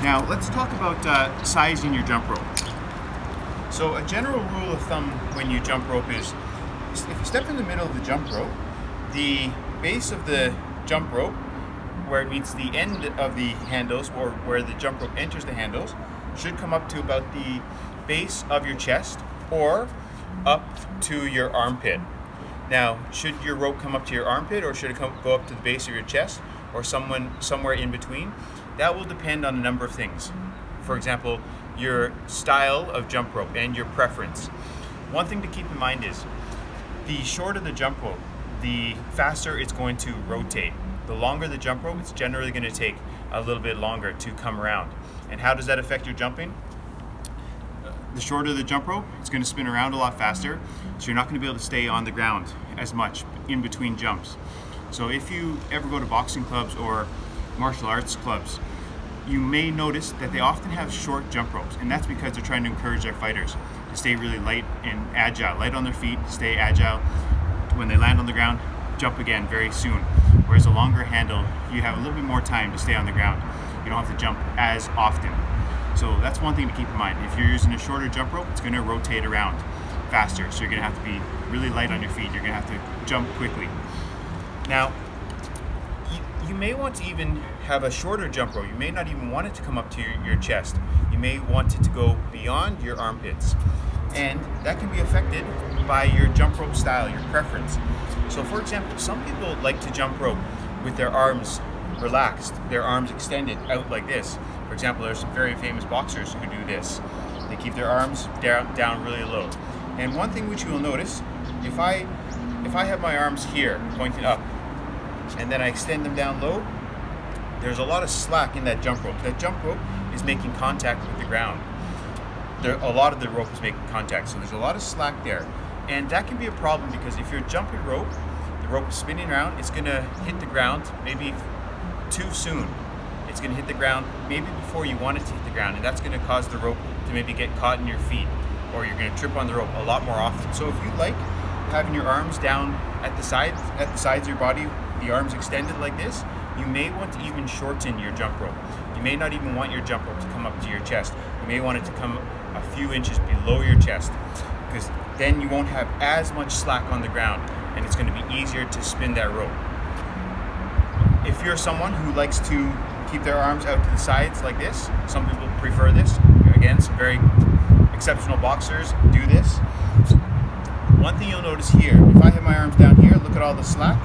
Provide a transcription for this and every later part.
Now let's talk about sizing your jump rope. So a general rule of thumb when you jump rope is, if you step in the middle of the jump rope, the base of the jump rope, where it meets the end of the handles, or where the jump rope enters the handles, should come up to about the base of your chest or up to your armpit. Now, should your rope come up to your armpit, or should it go up to the base of your chest, or somewhere in between? That will depend on a number of things. For example, your style of jump rope and your preference. One thing to keep in mind is, the shorter the jump rope, the faster it's going to rotate. The longer the jump rope, it's generally going to take a little bit longer to come around. And how does that affect your jumping? The shorter the jump rope, it's going to spin around a lot faster, so you're not going to be able to stay on the ground as much in between jumps. So if you ever go to boxing clubs or martial arts clubs, you may notice that they often have short jump ropes, and that's because they're trying to encourage their fighters to stay really light and agile, light on their feet, stay agile. When they land on the ground, jump again very soon. Whereas a longer handle, you have a little bit more time to stay on the ground. You don't have to jump as often. So that's one thing to keep in mind. If you're using a shorter jump rope, it's going to rotate around faster. So you're going to have to be really light on your feet. You're going to have to jump quickly. Now, you may want to even have a shorter jump rope. You may not even want it to come up to your chest. You may want it to go beyond your armpits. And that can be affected by your jump rope style, your preference. So for example, some people like to jump rope with their arms relaxed, their arms extended out like this. For example, there's some very famous boxers who do this. They keep their arms down really low. And one thing which you will notice, if I have my arms here pointing up, and then I extend them down low, there's a lot of slack in that jump rope. That jump rope is making contact with the ground. A lot of the rope is making contact, so there's a lot of slack there. And that can be a problem, because if you're jumping rope, the rope is spinning around, it's going to hit the ground maybe too soon. It's going to hit the ground maybe before you want it to hit the ground, and that's going to cause the rope to maybe get caught in your feet, or you're going to trip on the rope a lot more often. So if you like having your arms down at the sides of your body, the arms extended like this, you may want to even shorten your jump rope. You may not even want your jump rope to come up to your chest. You may want it to come a few inches below your chest, because then you won't have as much slack on the ground, and it's going to be easier to spin that rope. If you're someone who likes to keep their arms out to the sides like this, some people prefer this. Again, some very exceptional boxers do this. One thing you'll notice here, if I have my arms down here, look at all the slack.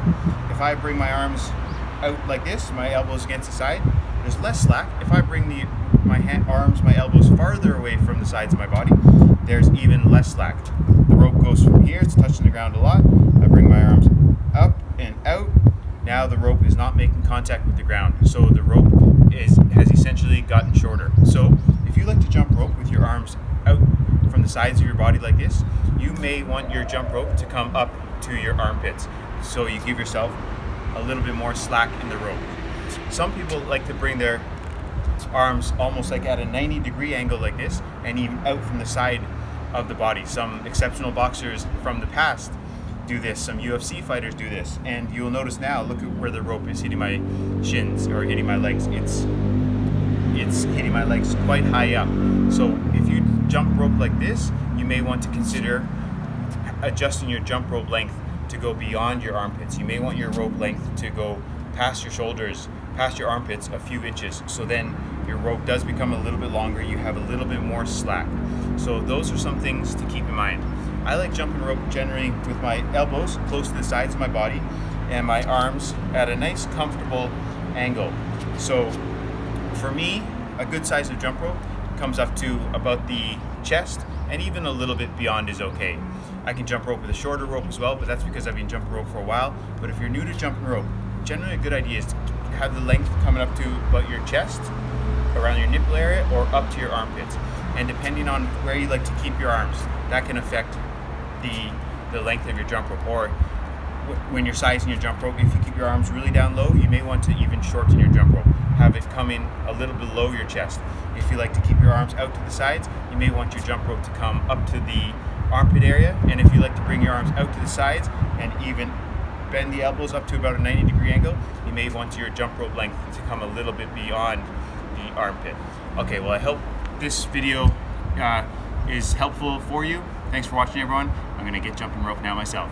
If I bring my arms out like this, my elbows against the side, there's less slack. If I bring my elbows farther away from the sides of my body, there's even less slack. The rope goes from here, it's touching the ground a lot. I bring my arms up and out. Now the rope is not making contact with the ground, so the rope has essentially gotten shorter. So if you like to jump rope with your arms out from the sides of your body like this, you may want your jump rope to come up to your armpits, so you give yourself a little bit more slack in the rope. Some people like to bring their arms almost like at a 90-degree angle like this, and even out from the side of the body. Some exceptional boxers from the past do this. Some UFC fighters do this. And you'll notice now, look at where the rope is hitting my shins or hitting my legs. It's hitting my legs quite high up. So if you jump rope like this, you may want to consider adjusting your jump rope length to go beyond your armpits. You may want your rope length to go past your shoulders, past your armpits a few inches. So then your rope does become a little bit longer. You have a little bit more slack. So those are some things to keep in mind. I like jumping rope generally with my elbows close to the sides of my body and my arms at a nice comfortable angle. So for me, a good size of jump rope comes up to about the chest, and even a little bit beyond is okay. I can jump rope with a shorter rope as well, but that's because I've been jumping rope for a while. But if you're new to jumping rope, generally a good idea is to have the length coming up to about your chest, around your nipple area, or up to your armpits. And depending on where you like to keep your arms, that can affect the length of your jump rope. Or when you're sizing your jump rope, if you keep your arms really down low, you may want to even shorten your jump rope. Have it come in a little below your chest. If you like to keep your arms out to the sides, you may want your jump rope to come up to the armpit area. And if you like to bring your arms out to the sides and even bend the elbows up to about a 90-degree angle, you may want your jump rope length to come a little bit beyond the armpit. Okay, well I hope this video is helpful for you. Thanks for watching, everyone. I'm gonna get jumping rope now myself.